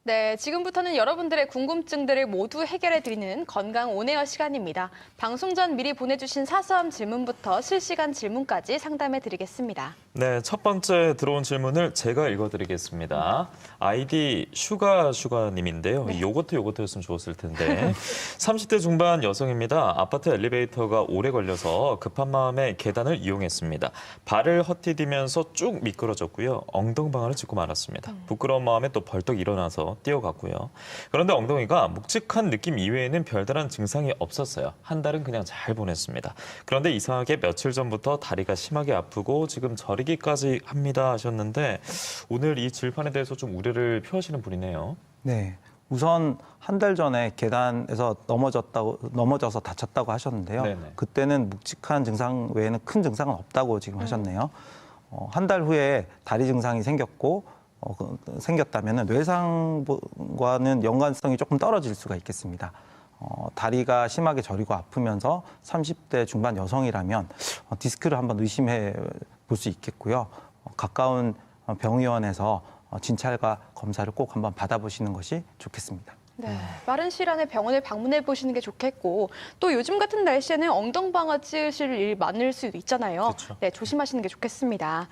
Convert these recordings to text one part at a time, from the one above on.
네, 지금부터는 여러분들의 궁금증들을 모두 해결해드리는 건강 온에어 시간입니다. 방송 전 미리 보내주신 사소한 질문부터 실시간 질문까지 상담해드리겠습니다. 네, 첫 번째 들어온 질문을 제가 읽어드리겠습니다. 아이디 슈가님인데요. 네. 요거트였으면 좋았을 텐데. 30대 중반 여성입니다. 아파트 엘리베이터가 오래 걸려서 급한 마음에 계단을 이용했습니다. 발을 헛디디면서 쭉 미끄러졌고요. 엉덩방아를 짚고 말았습니다. 부끄러운 마음에 또 벌떡 일어나서 뛰어갔고요. 그런데 엉덩이가 묵직한 느낌 이외에는 별다른 증상이 없었어요. 한 달은 그냥 잘 보냈습니다. 그런데 이상하게 며칠 전부터 다리가 심하게 아프고 지금 저리기까지 합니다 하셨는데 오늘 이 질환에 대해서 좀 우려를 표하시는 분이네요. 네. 우선 한 달 전에 계단에서 넘어져서 다쳤다고 하셨는데요. 네네. 그때는 묵직한 증상 외에는 큰 증상은 없다고 지금 하셨네요. 한 달 후에 다리 증상이 생겼다면 뇌상과는 연관성이 조금 떨어질 수가 있겠습니다. 다리가 심하게 저리고 아프면서 30대 중반 여성이라면 디스크를 한번 의심해 볼 수 있겠고요. 가까운 병의원에서 진찰과 검사를 꼭 한번 받아보시는 것이 좋겠습니다. 네, 빠른 시일 안에 병원을 방문해 보시는 게 좋겠고 또 요즘 같은 날씨에는 엉덩방아 찌으실 일 많을 수도 있잖아요. 그쵸. 네, 조심하시는 게 좋겠습니다.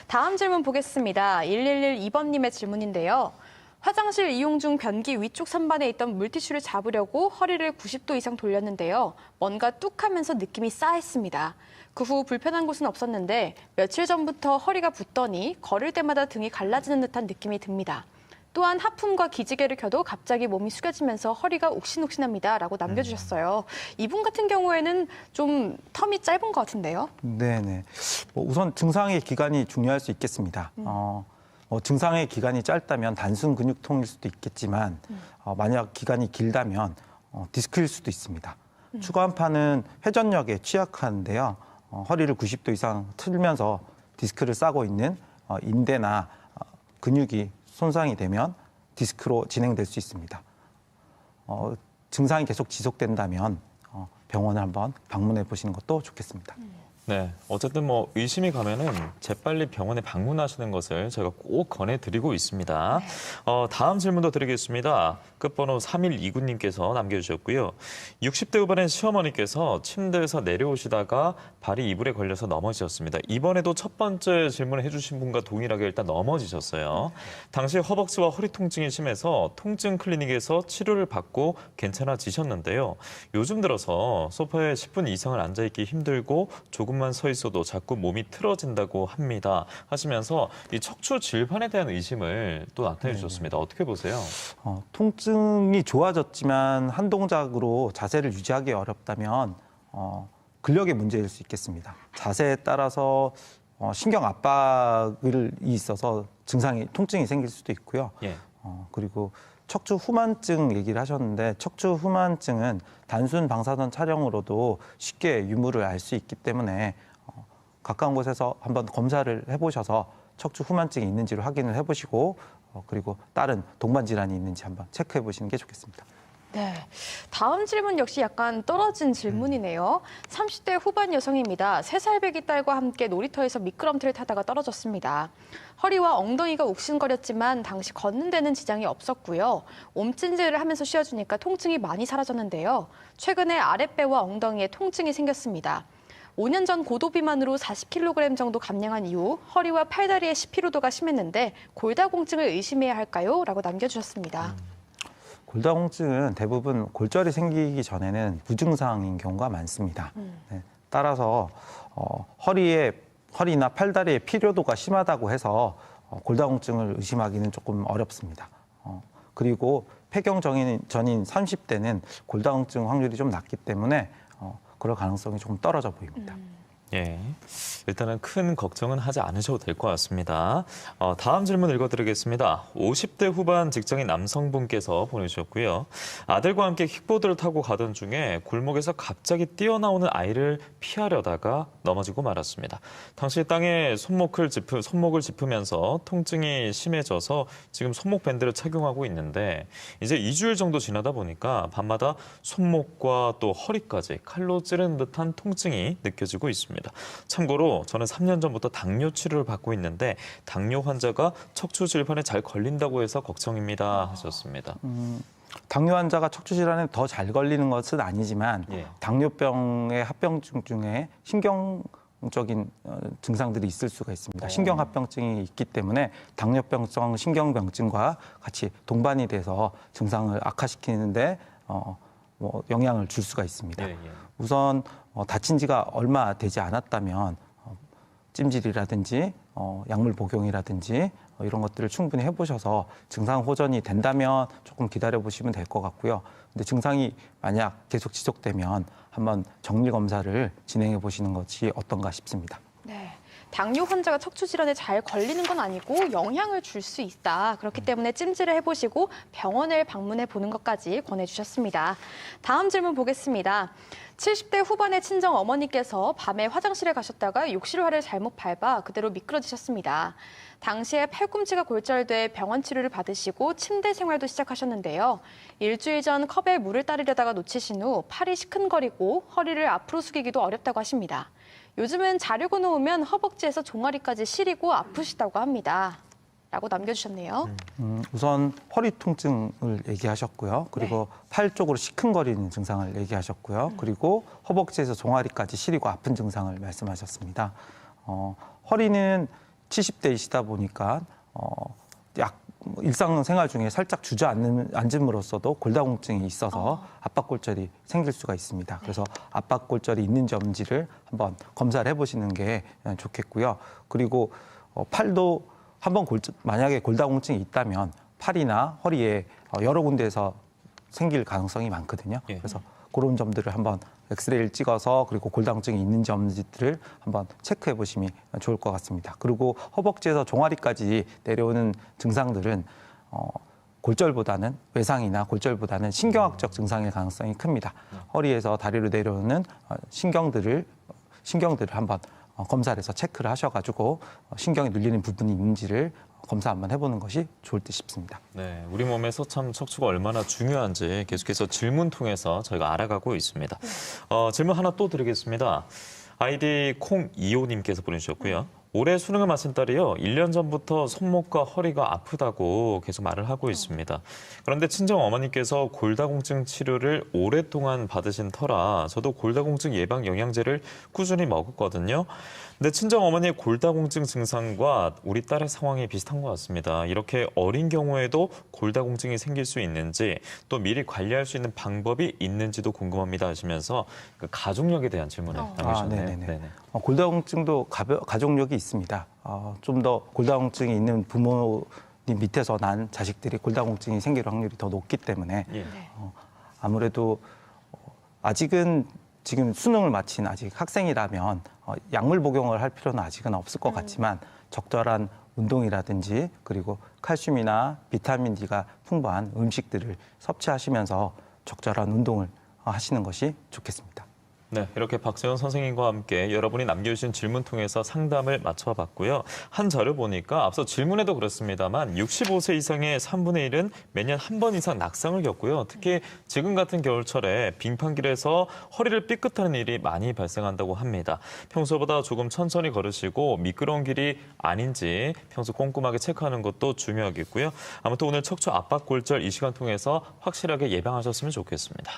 다음 질문 보겠습니다. 1112번님의 질문인데요. 화장실 이용 중 변기 위쪽 선반에 있던 물티슈를 잡으려고 허리를 90도 이상 돌렸는데요. 뭔가 뚝 하면서 느낌이 싸했습니다. 그 후 불편한 곳은 없었는데 며칠 전부터 허리가 붓더니 걸을 때마다 등이 갈라지는 듯한 느낌이 듭니다. 또한 하품과 기지개를 켜도 갑자기 몸이 숙여지면서 허리가 욱신욱신합니다라고 남겨주셨어요. 이분 같은 경우에는 좀 텀이 짧은 것 같은데요. 네네. 우선 증상의 기간이 중요할 수 있겠습니다. 증상의 기간이 짧다면 단순 근육통일 수도 있겠지만 만약 기간이 길다면 디스크일 수도 있습니다. 추간판은 회전력에 취약한데요. 허리를 90도 이상 틀면서 디스크를 싸고 있는 인대나 근육이 손상이 되면 디스크로 진행될 수 있습니다. 증상이 계속 지속된다면 병원을 한번 방문해 보시는 것도 좋겠습니다. 네, 어쨌든 의심이 가면은 재빨리 병원에 방문하시는 것을 제가 꼭 권해드리고 있습니다. 다음 질문도 드리겠습니다. 끝번호 3129님께서 남겨주셨고요. 60대 후반의 시어머니께서 침대에서 내려오시다가 발이 이불에 걸려서 넘어지셨습니다. 이번에도 첫 번째 질문을 해주신 분과 동일하게 일단 넘어지셨어요. 당시 허벅지와 허리 통증이 심해서 통증 클리닉에서 치료를 받고 괜찮아지셨는데요. 요즘 들어서 소파에 10분 이상을 앉아있기 힘들고 조금만 서 있어도 자꾸 몸이 틀어진다고 합니다. 하시면서 이 척추 질환에 대한 의심을 또 나타내 주셨습니다. 어떻게 보세요? 통증이 좋아졌지만 한 동작으로 자세를 유지하기 어렵다면 근력의 문제일 수 있겠습니다. 자세에 따라서 신경 압박이 있어서 통증이 생길 수도 있고요. 예. 그리고 척추 후만증 얘기를 하셨는데 척추 후만증은 단순 방사선 촬영으로도 쉽게 유무를 알 수 있기 때문에 가까운 곳에서 한번 검사를 해보셔서 척추 후만증이 있는지를 확인을 해보시고 그리고 다른 동반 질환이 있는지 한번 체크해 보시는 게 좋겠습니다. 네, 다음 질문 역시 약간 떨어진 질문이네요. 30대 후반 여성입니다. 3살 배기 딸과 함께 놀이터에서 미끄럼틀을 타다가 떨어졌습니다. 허리와 엉덩이가 욱신거렸지만 당시 걷는 데는 지장이 없었고요. 옴찜질을 하면서 쉬어주니까 통증이 많이 사라졌는데요. 최근에 아랫배와 엉덩이에 통증이 생겼습니다. 5년 전 고도 비만으로 40kg 정도 감량한 이후 허리와 팔다리의 피로도가 심했는데 골다공증을 의심해야 할까요? 라고 남겨주셨습니다. 골다공증은 대부분 골절이 생기기 전에는 무증상인 경우가 많습니다. 네, 따라서 허리나 팔다리의 피로도가 심하다고 해서 골다공증을 의심하기는 조금 어렵습니다. 그리고 폐경 전인 30대는 골다공증 확률이 좀 낮기 때문에 그럴 가능성이 조금 떨어져 보입니다. 예, 일단은 큰 걱정은 하지 않으셔도 될 것 같습니다. 다음 질문 읽어드리겠습니다. 50대 후반 직장인 남성분께서 보내주셨고요. 아들과 함께 킥보드를 타고 가던 중에 골목에서 갑자기 뛰어나오는 아이를 피하려다가 넘어지고 말았습니다. 당시 땅에 손목을 짚으면서 통증이 심해져서 지금 손목 밴드를 착용하고 있는데 이제 2주일 정도 지나다 보니까 밤마다 손목과 또 허리까지 칼로 찌르는 듯한 통증이 느껴지고 있습니다. 하셨습니다. 참고로 저는 3년 전부터 당뇨 치료를 받고 있는데 당뇨 환자가 척추 질환에 잘 걸린다고 해서 걱정입니다 하셨습니다. 당뇨 환자가 척추 질환에 더 잘 걸리는 것은 아니지만 예. 당뇨병의 합병증 중에 신경적인 증상들이 있을 수가 있습니다. 신경합병증이 있기 때문에 당뇨병성 신경병증과 같이 동반이 돼서 증상을 악화시키는데 영향을 줄 수가 있습니다. 예, 예. 우선 다친 지가 얼마 되지 않았다면 찜질이라든지 약물 복용이라든지 이런 것들을 충분히 해보셔서 증상 호전이 된다면 조금 기다려보시면 될 것 같고요. 근데 증상이 만약 계속 지속되면 한번 정밀 검사를 진행해 보시는 것이 어떤가 싶습니다. 네. 당뇨 환자가 척추 질환에 잘 걸리는 건 아니고 영향을 줄 수 있다. 그렇기 때문에 찜질을 해보시고 병원을 방문해 보는 것까지 권해주셨습니다. 다음 질문 보겠습니다. 70대 후반의 친정 어머니께서 밤에 화장실에 가셨다가 욕실화를 잘못 밟아 그대로 미끄러지셨습니다. 당시에 팔꿈치가 골절돼 병원 치료를 받으시고 침대 생활도 시작하셨는데요. 일주일 전 컵에 물을 따르려다가 놓치신 후 팔이 시큰거리고 허리를 앞으로 숙이기도 어렵다고 하십니다. 요즘은 자려고 누우면 허벅지에서 종아리까지 시리고 아프시다고 합니다. 라고 남겨주셨네요. 우선 허리 통증을 얘기하셨고요. 그리고 팔 쪽으로 시큰거리는 증상을 얘기하셨고요. 그리고 허벅지에서 종아리까지 시리고 아픈 증상을 말씀하셨습니다. 허리는 70대이시다 보니까 일상생활 중에 살짝 주저앉음으로써도 골다공증이 있어서 압박골절이 생길 수가 있습니다. 그래서 압박골절이 있는지 없는지를 한번 검사를 해보시는 게 좋겠고요. 그리고 팔도 한번 만약에 골다공증이 있다면 팔이나 허리에 여러 군데에서 생길 가능성이 많거든요. 예. 그래서 그런 점들을 한번 엑스레이를 찍어서 그리고 골다공증이 있는지 없는지를 한번 체크해 보시면 좋을 것 같습니다. 그리고 허벅지에서 종아리까지 내려오는 증상들은 골절보다는 외상이나 골절보다는 신경학적 증상일 가능성이 큽니다. 허리에서 다리로 내려오는 신경들을 한번 검사를 해서 체크를 하셔가지고 신경이 눌리는 부분이 있는지를 검사 한번 해보는 것이 좋을 듯 싶습니다. 네, 우리 몸에서 참 척추가 얼마나 중요한지 계속해서 질문 통해서 저희가 알아가고 있습니다. 질문 하나 또 드리겠습니다. 아이디 콩25님께서 보내주셨고요. 올해 수능을 마친 딸이요. 1년 전부터 손목과 허리가 아프다고 계속 말을 하고 있습니다. 그런데 친정 어머니께서 골다공증 치료를 오랫동안 받으신 터라 저도 골다공증 예방 영양제를 꾸준히 먹었거든요. 근데 친정 어머니의 골다공증 증상과 우리 딸의 상황이 비슷한 것 같습니다. 이렇게 어린 경우에도 골다공증이 생길 수 있는지 또 미리 관리할 수 있는 방법이 있는지도 궁금합니다 하시면서 그 가족력에 대한 질문을 남겨주셨네요. 네네. 골다공증도 가족력이 있습니다. 좀 더 골다공증이 있는 부모님 밑에서 난 자식들이 골다공증이 생길 확률이 더 높기 때문에 예. 아무래도 아직은 지금 수능을 마친 아직 학생이라면 약물 복용을 할 필요는 아직은 없을 것 같지만 적절한 운동이라든지 그리고 칼슘이나 비타민 D가 풍부한 음식들을 섭취하시면서 적절한 운동을 하시는 것이 좋겠습니다. 네, 이렇게 박세현 선생님과 함께 여러분이 남겨주신 질문 통해서 상담을 맞춰봤고요. 한 자료 보니까 앞서 질문에도 그렇습니다만 65세 이상의 3분의 1은 매년 한 번 이상 낙상을 겪고요. 특히 지금 같은 겨울철에 빙판길에서 허리를 삐끗하는 일이 많이 발생한다고 합니다. 평소보다 조금 천천히 걸으시고 미끄러운 길이 아닌지 평소 꼼꼼하게 체크하는 것도 중요하겠고요. 아무튼 오늘 척추 압박골절 이 시간 통해서 확실하게 예방하셨으면 좋겠습니다.